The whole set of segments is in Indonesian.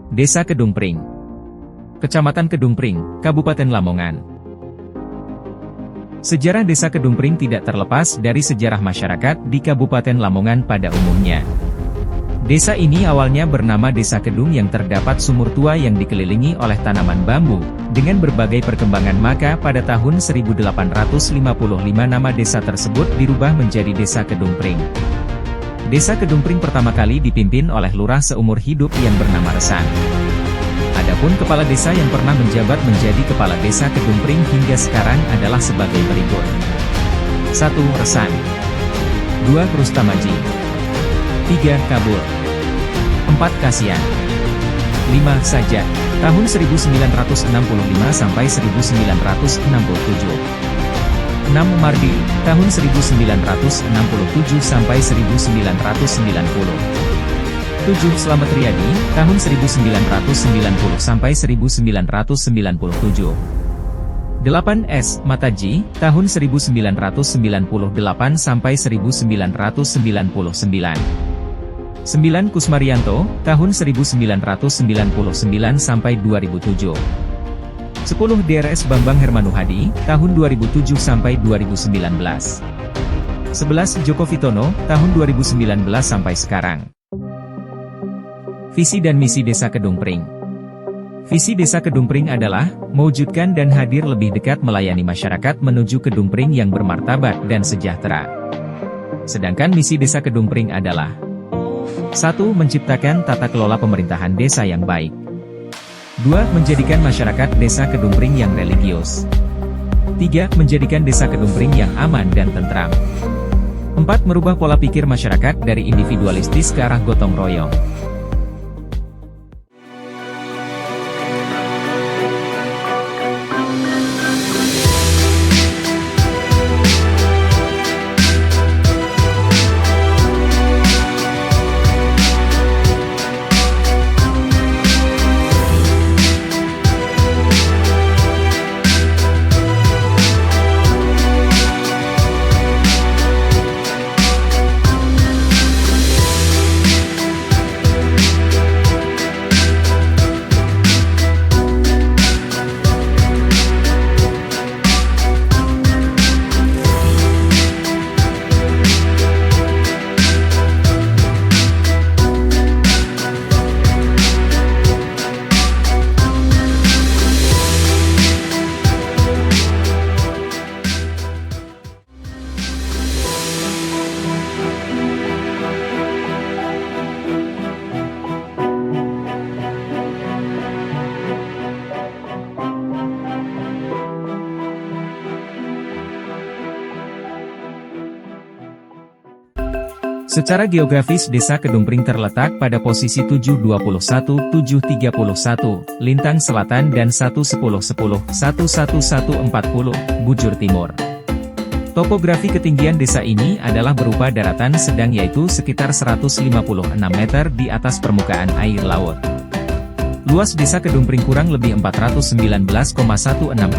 Desa Kedung Pring, Kecamatan Kedung Pring, Kabupaten Lamongan. Sejarah Desa Kedung Pring tidak terlepas dari sejarah masyarakat di Kabupaten Lamongan pada umumnya. Desa ini awalnya bernama Desa Kedung yang terdapat sumur tua yang dikelilingi oleh tanaman bambu. Dengan berbagai perkembangan maka pada tahun 1855 nama desa tersebut dirubah menjadi Desa Kedung Pring. Desa Kedung Pring pertama kali dipimpin oleh lurah seumur hidup yang bernama Resan. Adapun kepala desa yang pernah menjabat menjadi kepala desa Kedung Pring hingga sekarang adalah sebagai berikut. 1. Resan. 2. Rustamaji. 3. Kabul. 4. Kasian. 5. Sajak. Tahun 1965 sampai 1967. 6. Mardi, tahun 1967 sampai 1990. 7. Slamet Riyadi, tahun 1990 sampai 1997. 8. S. Mataji, tahun 1998 sampai 1999. 9. Kusmarianto, tahun 1999 sampai 2007. 10. DRS Bambang Hermanuhadi, tahun 2007 sampai 2019. 11. Joko Vitono, tahun 2019 sampai sekarang. Visi dan misi Desa Kedung Pring. Visi Desa Kedung Pring adalah mewujudkan dan hadir lebih dekat melayani masyarakat menuju Kedung Pring yang bermartabat dan sejahtera. Sedangkan misi Desa Kedung Pring adalah 1. Menciptakan tata kelola pemerintahan desa yang baik. 2. Menjadikan masyarakat Desa Kedung Pring yang religius. 3. Menjadikan Desa Kedung Pring yang aman dan tentram. 4. Merubah pola pikir masyarakat dari individualistis ke arah gotong royong. Secara geografis Desa Kedung Pring terletak pada posisi 721, 731, Lintang Selatan dan 11010, 11140, Bujur Timur. Topografi ketinggian desa ini adalah berupa daratan sedang yaitu sekitar 156 meter di atas permukaan air laut. Luas Desa Kedung Pring kurang lebih 419,16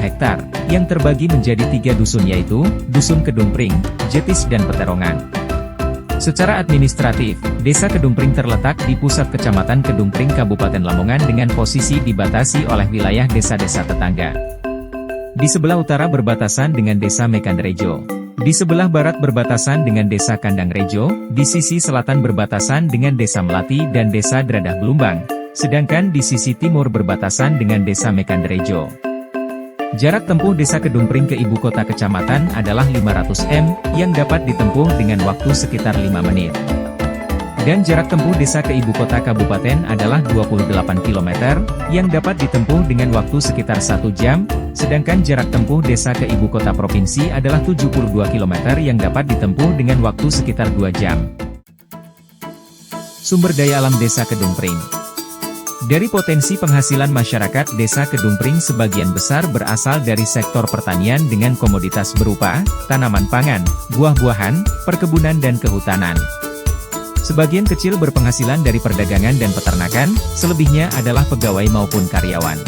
hektar, yang terbagi menjadi 3 dusun yaitu, Dusun Kedung Pring, Jetis dan Peterongan. Secara administratif, Desa Kedung Pring terletak di pusat Kecamatan Kedung Pring Kabupaten Lamongan dengan posisi dibatasi oleh wilayah desa-desa tetangga. Di sebelah utara berbatasan dengan Desa Mekanrejo. Di sebelah barat berbatasan dengan Desa Kandang Rejo, di sisi selatan berbatasan dengan Desa Melati dan Desa Dradah Belumbang, sedangkan di sisi timur berbatasan dengan Desa Mekanrejo. Jarak tempuh Desa Kedung Pring ke ibu kota kecamatan adalah 500 m, yang dapat ditempuh dengan waktu sekitar 5 menit. Dan jarak tempuh desa ke ibu kota kabupaten adalah 28 km, yang dapat ditempuh dengan waktu sekitar 1 jam, sedangkan jarak tempuh desa ke ibu kota provinsi adalah 72 km yang dapat ditempuh dengan waktu sekitar 2 jam. Sumber daya alam Desa Kedung Pring. Dari potensi penghasilan masyarakat Desa Kedung Pring sebagian besar berasal dari sektor pertanian dengan komoditas berupa tanaman pangan, buah-buahan, perkebunan dan kehutanan. Sebagian kecil berpenghasilan dari perdagangan dan peternakan, selebihnya adalah pegawai maupun karyawan.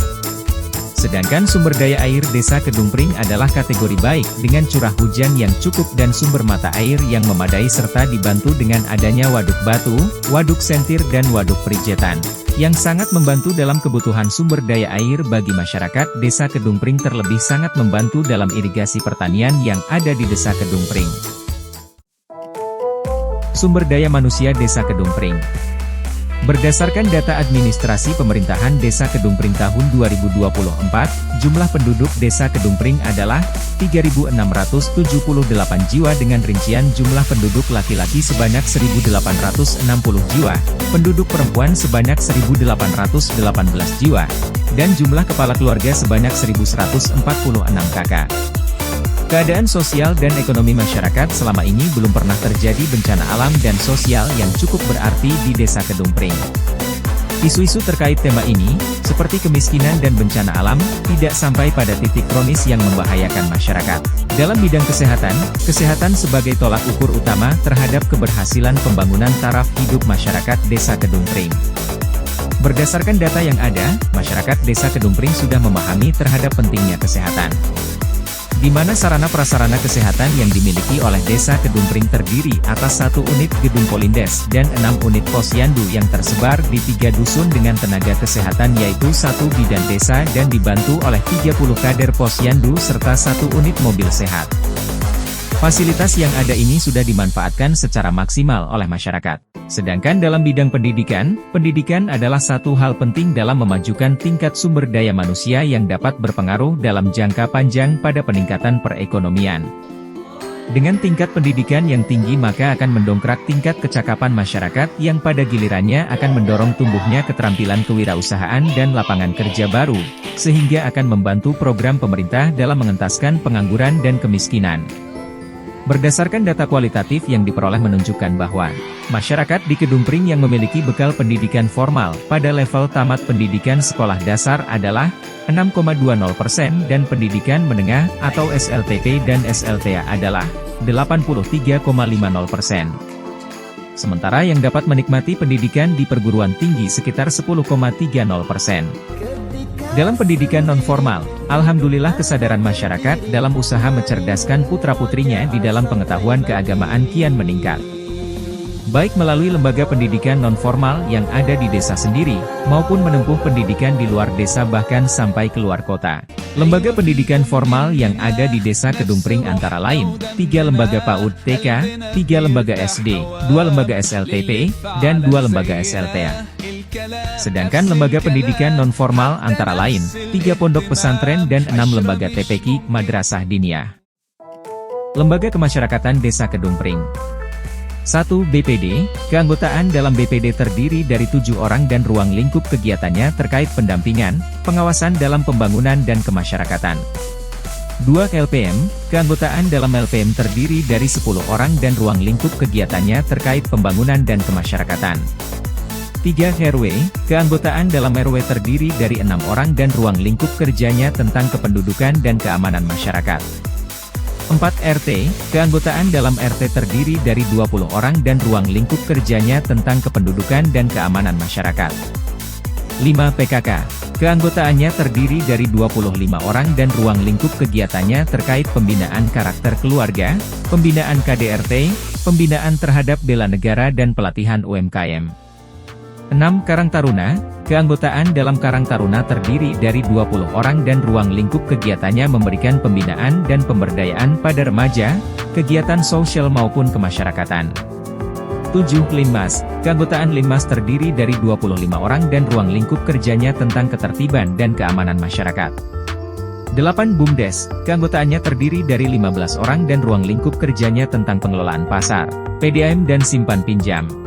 Sedangkan sumber daya air Desa Kedung Pring adalah kategori baik dengan curah hujan yang cukup dan sumber mata air yang memadai serta dibantu dengan adanya waduk batu, waduk sentir dan waduk perijetan, yang sangat membantu dalam kebutuhan sumber daya air bagi masyarakat Desa Kedung Pring, terlebih sangat membantu dalam irigasi pertanian yang ada di Desa Kedung Pring. Sumber daya manusia Desa Kedung Pring. Berdasarkan data administrasi pemerintahan Desa Kedung Pring tahun 2024, jumlah penduduk Desa Kedung Pring adalah 3.678 jiwa dengan rincian jumlah penduduk laki-laki sebanyak 1.860 jiwa, penduduk perempuan sebanyak 1.818 jiwa, dan jumlah kepala keluarga sebanyak 1.146 kakak. Keadaan sosial dan ekonomi masyarakat selama ini belum pernah terjadi bencana alam dan sosial yang cukup berarti di Desa Kedung Pring. Isu-isu terkait tema ini, seperti kemiskinan dan bencana alam, tidak sampai pada titik kronis yang membahayakan masyarakat. Dalam bidang kesehatan, kesehatan sebagai tolak ukur utama terhadap keberhasilan pembangunan taraf hidup masyarakat Desa Kedung Pring. Berdasarkan data yang ada, masyarakat Desa Kedung Pring sudah memahami terhadap pentingnya kesehatan, di mana sarana-prasarana kesehatan yang dimiliki oleh Desa Kedung Pring terdiri atas 1 unit gedung Polindes dan 6 unit posyandu yang tersebar di 3 dusun dengan tenaga kesehatan yaitu 1 bidan desa dan dibantu oleh 30 kader posyandu serta 1 unit mobil sehat. Fasilitas yang ada ini sudah dimanfaatkan secara maksimal oleh masyarakat. Sedangkan dalam bidang pendidikan, pendidikan adalah satu hal penting dalam memajukan tingkat sumber daya manusia yang dapat berpengaruh dalam jangka panjang pada peningkatan perekonomian. Dengan tingkat pendidikan yang tinggi maka akan mendongkrak tingkat kecakapan masyarakat yang pada gilirannya akan mendorong tumbuhnya keterampilan kewirausahaan dan lapangan kerja baru, sehingga akan membantu program pemerintah dalam mengentaskan pengangguran dan kemiskinan. Berdasarkan data kualitatif yang diperoleh menunjukkan bahwa masyarakat di Kedung Pring yang memiliki bekal pendidikan formal pada level tamat pendidikan sekolah dasar adalah 6,20% dan pendidikan menengah atau SLTP dan SLTA adalah 83,50%. Sementara yang dapat menikmati pendidikan di perguruan tinggi sekitar 10,30%. Dalam pendidikan non-formal, alhamdulillah kesadaran masyarakat dalam usaha mencerdaskan putra-putrinya di dalam pengetahuan keagamaan kian meningkat. Baik melalui lembaga pendidikan non-formal yang ada di desa sendiri, maupun menempuh pendidikan di luar desa bahkan sampai keluar kota. Lembaga pendidikan formal yang ada di Desa Kedung Pring antara lain, 3 lembaga PAUD TK, 3 lembaga SD, 2 lembaga SLTP, dan 2 lembaga SLTA. Sedangkan lembaga pendidikan non-formal antara lain, 3 pondok pesantren dan 6 lembaga TPQ Madrasah Diniyah. Lembaga Kemasyarakatan Desa Kedung Pring. 1. BPD, keanggotaan dalam BPD terdiri dari 7 orang dan ruang lingkup kegiatannya terkait pendampingan, pengawasan dalam pembangunan dan kemasyarakatan. 2. LPM, keanggotaan dalam LPM terdiri dari 10 orang dan ruang lingkup kegiatannya terkait pembangunan dan kemasyarakatan. 3. RW, keanggotaan dalam RW terdiri dari 6 orang dan ruang lingkup kerjanya tentang kependudukan dan keamanan masyarakat. 4. RT, keanggotaan dalam RT terdiri dari 20 orang dan ruang lingkup kerjanya tentang kependudukan dan keamanan masyarakat. 5. PKK, keanggotaannya terdiri dari 25 orang dan ruang lingkup kegiatannya terkait pembinaan karakter keluarga, pembinaan KDRT, pembinaan terhadap bela negara dan pelatihan UMKM. 6. Karang Taruna, keanggotaan dalam Karang Taruna terdiri dari 20 orang dan ruang lingkup kegiatannya memberikan pembinaan dan pemberdayaan pada remaja, kegiatan sosial maupun kemasyarakatan. 7. Linmas, keanggotaan Linmas terdiri dari 25 orang dan ruang lingkup kerjanya tentang ketertiban dan keamanan masyarakat. 8. BUMDes, keanggotaannya terdiri dari 15 orang dan ruang lingkup kerjanya tentang pengelolaan pasar, PDAM dan simpan pinjam.